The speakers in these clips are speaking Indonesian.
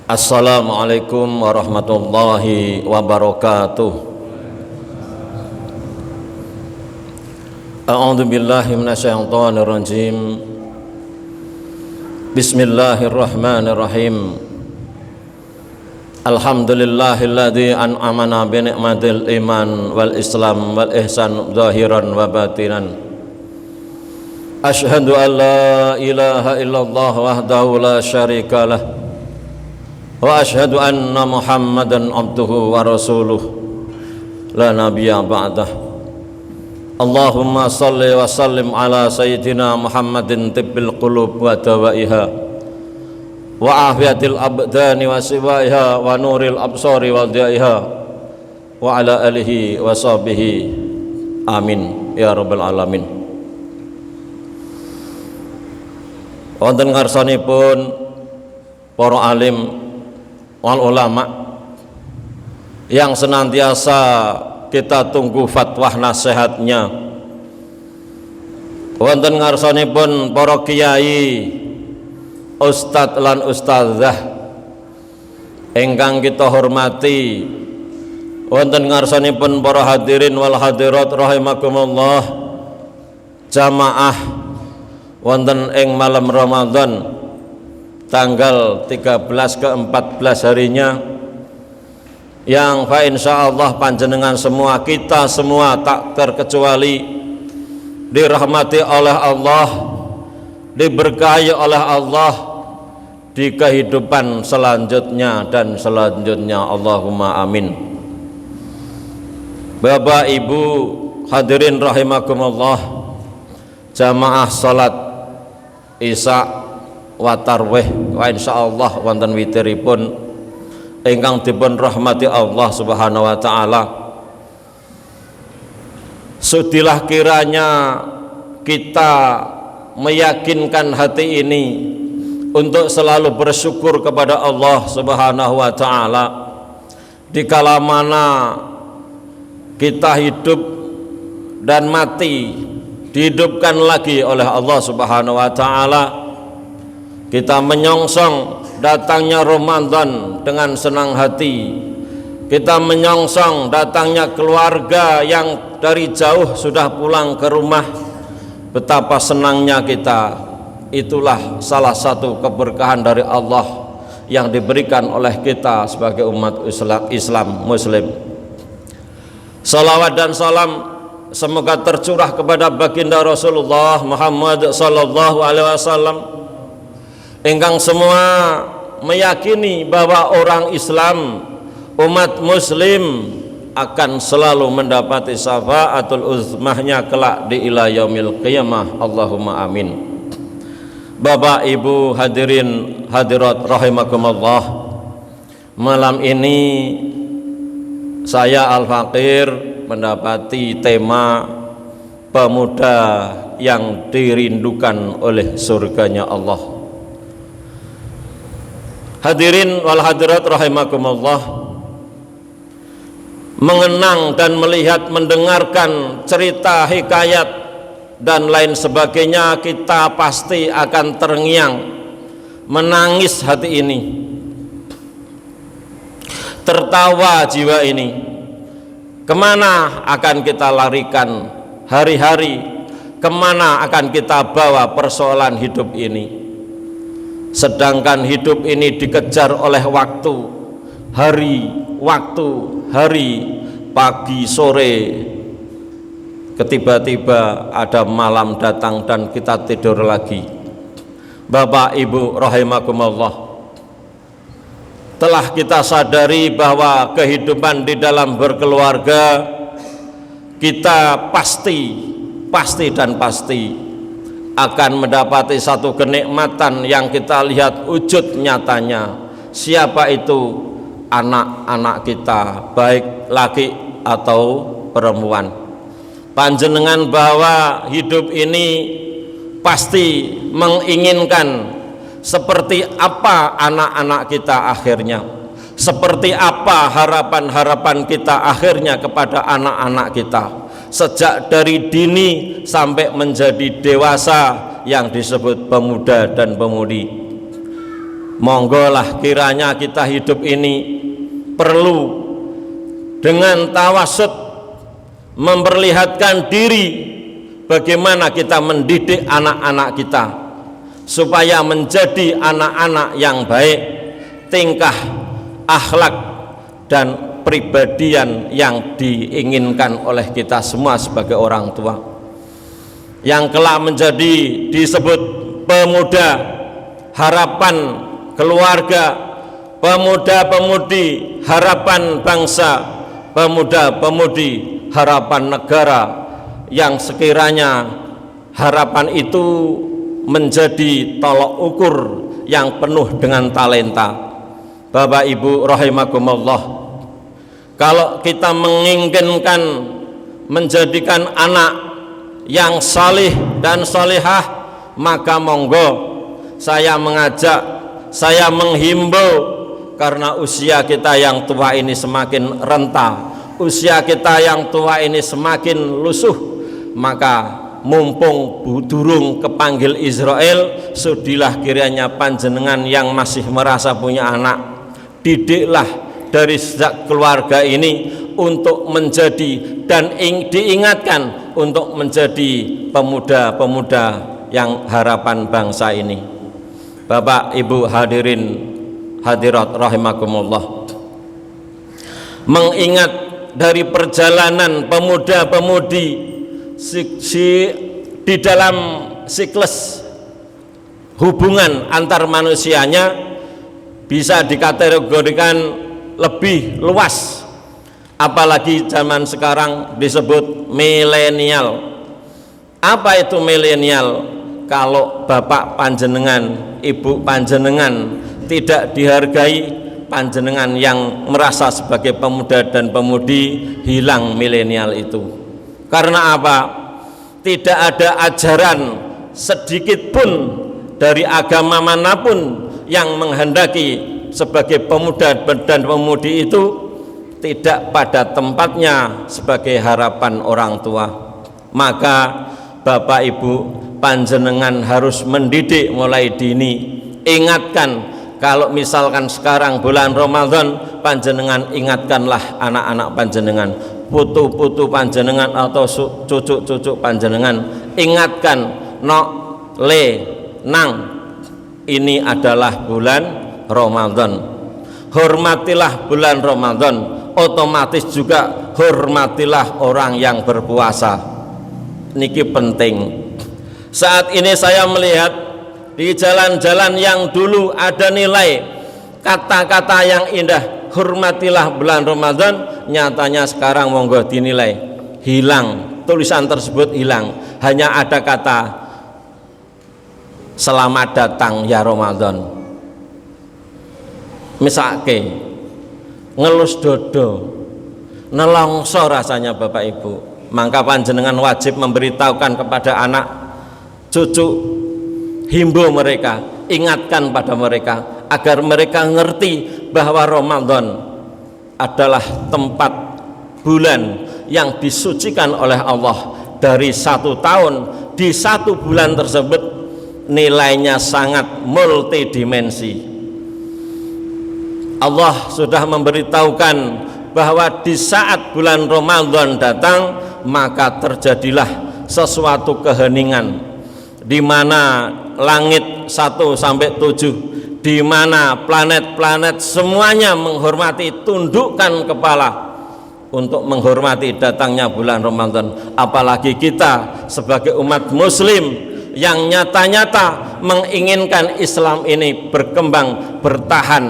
Assalamualaikum warahmatullahi wabarakatuh. A'udzu billahi minasyaitonir rajim. Bismillahirrahmanirrahim. Alhamdulillahilladzi an'amana bi ni'matil iman wal islam wal ihsan zahiran wa batinan. Asyhadu an la ilaha illallah wahdahu la syarikalah. Wa asyhadu anna Muhammadan abduhu wa rasuluh la nabiyya ba'dah. Allahumma salli wa sallim ala sayyidina Muhammadin tibbil qulub wa dawaiha wa afiyatil abdani wa siwaiha wa nuril absari wa diyaiha wa ala alihi wa sahbihi amin ya rabbal alamin. Wonten ngarsanipun para alim wal ulama yang senantiasa kita tunggu fatwa nasihatnya, wonten ngarsanipun para kiai, ustadz lan ustadzah ingkang kita hormati, wonten ngarsanipun para hadirin wal hadirat rahimakumullah, jamaah wonten ing malam Ramadan tanggal 13 ke 14 harinya, yang fa insyaallah panjenengan semua, kita semua tak terkecuali dirahmati oleh Allah, diberkahi oleh Allah di kehidupan selanjutnya dan selanjutnya, Allahumma amin. Bapak Ibu hadirin rahimakumullah, jamaah salat Isya wa tarwih wa insyaallah wonten witiripun ingkang dipun rahmati Allah Subhanahu wa taala. Sudilah kiranya kita meyakinkan hati ini untuk selalu bersyukur kepada Allah Subhanahu wa taala dikala mana kita hidup dan mati, dihidupkan lagi oleh Allah Subhanahu wa taala. Kita menyongsong datangnya Ramadan dengan senang hati. Kita menyongsong datangnya keluarga yang dari jauh sudah pulang ke rumah. Betapa senangnya kita. Itulah salah satu keberkahan dari Allah yang diberikan oleh kita sebagai umat Islam Muslim. Salawat dan salam semoga tercurah kepada baginda Rasulullah Muhammad sallallahu alaihi wasallam, engkang semua meyakini bahwa orang Islam, umat Muslim akan selalu mendapati syafaatul uzmahnya kelak di ila yaumil qiyamah, Allahumma amin. Bapak Ibu hadirin hadirat rahimakumullah, malam ini saya Al-Fakir mendapati tema pemuda yang dirindukan oleh surganya Allah. Hadirin wal hadirat rahimakumullah, mengenang dan melihat, mendengarkan cerita, hikayat dan lain sebagainya, kita pasti akan terngiang, menangis hati ini, tertawa jiwa ini. Kemana akan kita larikan hari-hari, kemana akan kita bawa persoalan hidup ini? Sedangkan hidup ini dikejar oleh waktu, hari, pagi, sore, ketiba-tiba ada malam datang dan kita tidur lagi. Bapak Ibu rahimakumullah, telah kita sadari bahwa kehidupan di dalam berkeluarga kita pasti akan mendapati satu kenikmatan yang kita lihat wujud nyatanya. Siapa itu? Anak-anak kita, baik laki atau perempuan. Panjenengan bahwa hidup ini pasti menginginkan seperti apa anak-anak kita akhirnya, seperti apa harapan-harapan kita akhirnya kepada anak-anak kita. Sejak dari dini sampai menjadi dewasa yang disebut pemuda dan pemudi. Monggolah kiranya kita hidup ini perlu dengan tawasud memperlihatkan diri bagaimana kita mendidik anak-anak kita supaya menjadi anak-anak yang baik, tingkah, akhlak, dan pribadian yang diinginkan oleh kita semua sebagai orang tua, yang kelak menjadi disebut pemuda harapan keluarga, pemuda-pemudi harapan bangsa, pemuda-pemudi harapan negara, yang sekiranya harapan itu menjadi tolok ukur yang penuh dengan talenta. Bapak Ibu rahimakumullah, kalau kita menginginkan menjadikan anak yang salih dan salihah, maka monggo saya mengajak, saya menghimbau, karena usia kita yang tua ini semakin renta, usia kita yang tua ini semakin lusuh, maka mumpung budurung kepanggil Israel, sudilah kiranya panjenengan yang masih merasa punya anak, didiklah dari sejak keluarga ini untuk menjadi dan diingatkan untuk menjadi pemuda-pemuda yang harapan bangsa ini. Bapak Ibu hadirin hadirat rahimakumullah, mengingat dari perjalanan pemuda-pemudi di dalam siklus hubungan antar manusianya bisa dikategorikan lebih luas, apalagi zaman sekarang disebut milenial. Apa itu milenial? Kalau bapak panjenengan, ibu panjenengan tidak dihargai, panjenengan yang merasa sebagai pemuda dan pemudi, hilang milenial itu. Karena apa? Tidak ada ajaran sedikit pun dari agama manapun yang menghendaki sebagai pemuda dan pemudi itu tidak pada tempatnya sebagai harapan orang tua. Maka Bapak Ibu panjenengan harus mendidik mulai dini. Ingatkan, kalau misalkan sekarang bulan Ramadan, panjenengan ingatkanlah anak-anak panjenengan, putu-putu panjenengan atau cucu-cucu panjenengan, ingatkan, nok le nang, ini adalah bulan Ramadan, hormatilah bulan Ramadan, otomatis juga hormatilah orang yang berpuasa. Niki penting. Saat ini saya melihat di jalan-jalan yang dulu ada nilai kata-kata yang indah, hormatilah bulan Ramadan, nyatanya sekarang monggo dinilai hilang, tulisan tersebut hilang, hanya ada kata selamat datang ya Ramadan. Misake ngelus dodo nelongso rasanya Bapak Ibu. Maka panjenengan wajib memberitahukan kepada anak cucu, himbau mereka, ingatkan pada mereka agar mereka ngerti bahwa Ramadan adalah tempat bulan yang disucikan oleh Allah. Dari 1 tahun, di 1 bulan tersebut nilainya sangat multidimensi. Allah sudah memberitahukan bahwa di saat bulan Ramadan datang, maka terjadilah sesuatu keheningan, di mana langit 1 sampai 7, di mana planet-planet semuanya menghormati, tundukkan kepala untuk menghormati datangnya bulan Ramadan. Apalagi kita sebagai umat muslim yang nyata-nyata menginginkan Islam ini berkembang, bertahan,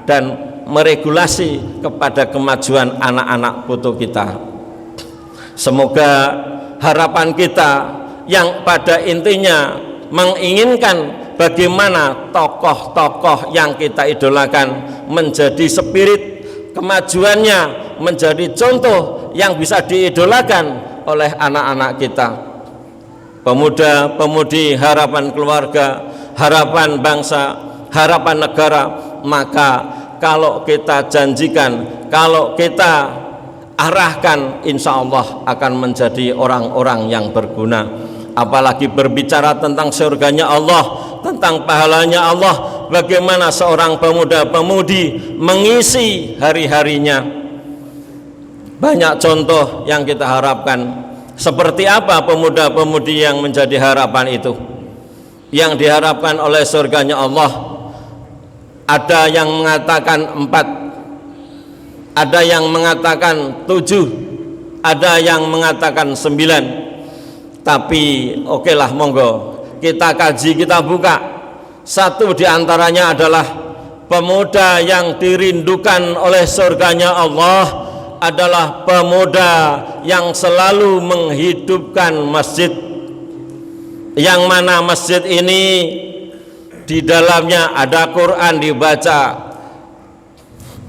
dan meregulasi kepada kemajuan anak-anak putu kita. Semoga harapan kita yang pada intinya menginginkan bagaimana tokoh-tokoh yang kita idolakan menjadi spirit kemajuannya, menjadi contoh yang bisa diidolakan oleh anak-anak kita. Pemuda-pemudi harapan keluarga, harapan bangsa, harapan negara. Maka kalau kita janjikan, kalau kita arahkan, insya Allah akan menjadi orang-orang yang berguna. Apalagi berbicara tentang surganya Allah, tentang pahalanya Allah, bagaimana seorang pemuda-pemudi mengisi hari-harinya. Banyak contoh yang kita harapkan. Seperti apa pemuda-pemudi yang menjadi harapan itu? Yang diharapkan oleh surganya Allah. Ada yang mengatakan 4, ada yang mengatakan 7, ada yang mengatakan 9. Tapi okelah, monggo kita kaji, kita buka. Satu diantaranya adalah pemuda yang dirindukan oleh surganya Allah adalah pemuda yang selalu menghidupkan masjid, yang mana masjid ini di dalamnya ada Quran dibaca,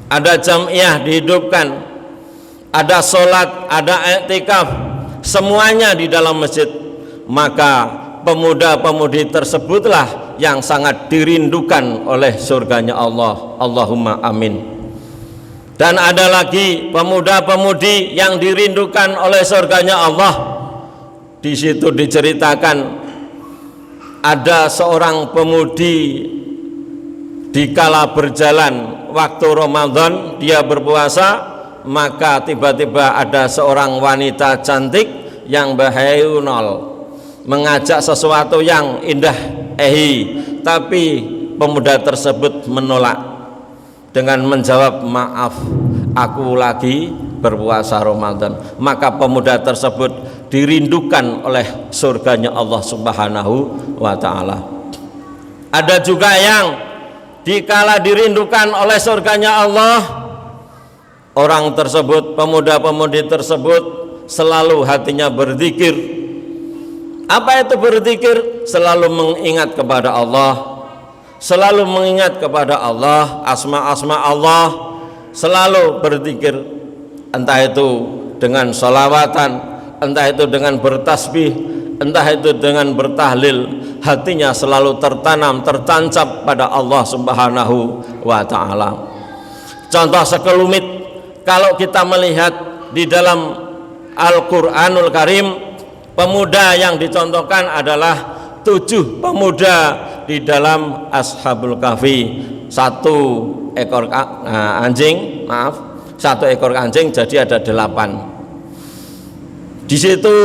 ada jamiah dihidupkan, ada sholat, ada i'tikaf, semuanya di dalam masjid. Maka pemuda-pemudi tersebutlah yang sangat dirindukan oleh surganya Allah. Allahumma amin. Dan ada lagi pemuda-pemudi yang dirindukan oleh surganya Allah. Di situ diceritakan ada seorang pemudi dikala berjalan waktu Ramadan, dia berpuasa, maka tiba-tiba ada seorang wanita cantik yang bahayunol mengajak sesuatu yang indah tapi pemuda tersebut menolak dengan menjawab, maaf, aku lagi berpuasa Ramadan. Maka pemuda tersebut dirindukan oleh surganya Allah Subhanahu wa ta'ala. Ada juga yang dikala dirindukan oleh surganya Allah, orang tersebut, pemuda-pemudi tersebut selalu hatinya berzikir. Apa itu berzikir? Selalu mengingat kepada Allah, selalu mengingat kepada Allah, asma-asma Allah, selalu berzikir, entah itu dengan sholawatan, entah itu dengan bertasbih, entah itu dengan bertahlil. Hatinya selalu tertanam, tertancap pada Allah Subhanahu wa ta'ala. Contoh sekelumit, kalau kita melihat di dalam Al-Quranul Karim, pemuda yang dicontohkan adalah 7 pemuda di dalam Ashabul Kahfi. Satu ekor anjing, jadi ada 8. Di situ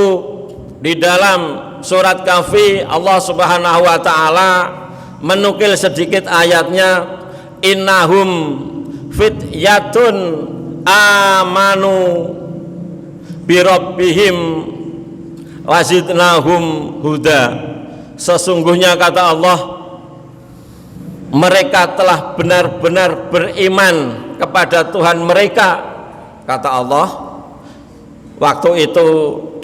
di dalam surat Kahfi Allah Subhanahu wa ta'ala menukil sedikit ayatnya, innahum fityatun amanu birabbihim wazidnahum huda. Sesungguhnya kata Allah, mereka telah benar-benar beriman kepada Tuhan mereka. Kata Allah, waktu itu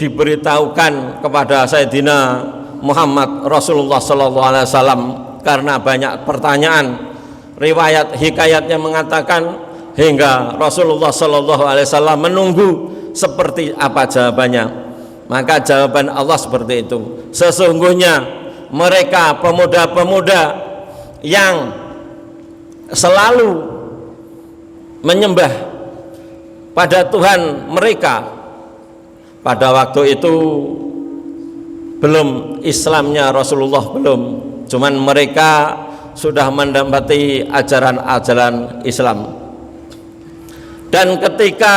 diberitahukan kepada Sayyidina Muhammad Rasulullah SAW karena banyak pertanyaan. Riwayat hikayatnya mengatakan hingga Rasulullah SAW menunggu seperti apa jawabannya. Maka jawaban Allah seperti itu, sesungguhnya mereka pemuda-pemuda yang selalu menyembah pada Tuhan mereka. Pada waktu itu belum Islamnya Rasulullah, belum, cuman mereka sudah mendapati ajaran-ajaran Islam. Dan ketika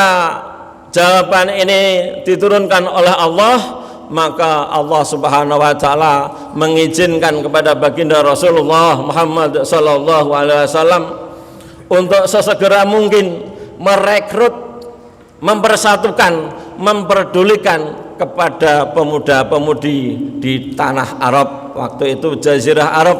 jawaban ini diturunkan oleh Allah, maka Allah Subhanahu wa ta'ala mengizinkan kepada baginda Rasulullah Muhammad sallallahu alaihi wasallam untuk sesegera mungkin merekrut, mempersatukan, memperdulikan kepada pemuda-pemudi di tanah Arab. Waktu itu Jazirah Arab,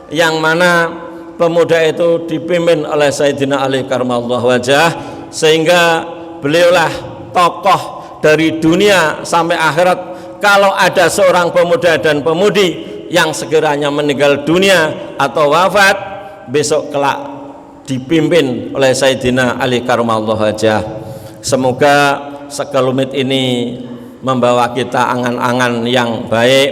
yang mana pemuda itu dipimpin oleh Sayyidina Ali karramallahu wajhah, sehingga beliaulah tokoh dari dunia sampai akhirat. Kalau ada seorang pemuda dan pemudi yang sekiranya meninggal dunia atau wafat, besok kelak dipimpin oleh Sayyidina Ali karramallahu wajhah. Semoga sekelumit ini membawa kita angan-angan yang baik,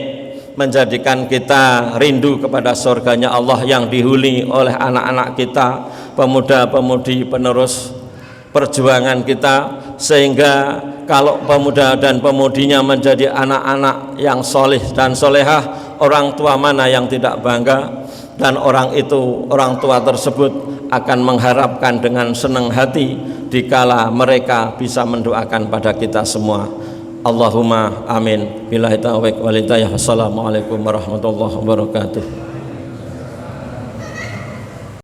menjadikan kita rindu kepada surganya Allah yang dihuni oleh anak-anak kita, pemuda-pemudi penerus perjuangan kita, sehingga kalau pemuda dan pemudinya menjadi anak-anak yang solih dan solehah, orang tua mana yang tidak bangga? dan orang tua tersebut akan mengharapkan dengan senang hati dikala mereka bisa mendoakan pada kita semua. Allahumma amin. Billahi taufiq wal hidayah. Assalamualaikum warahmatullahi wabarakatuh.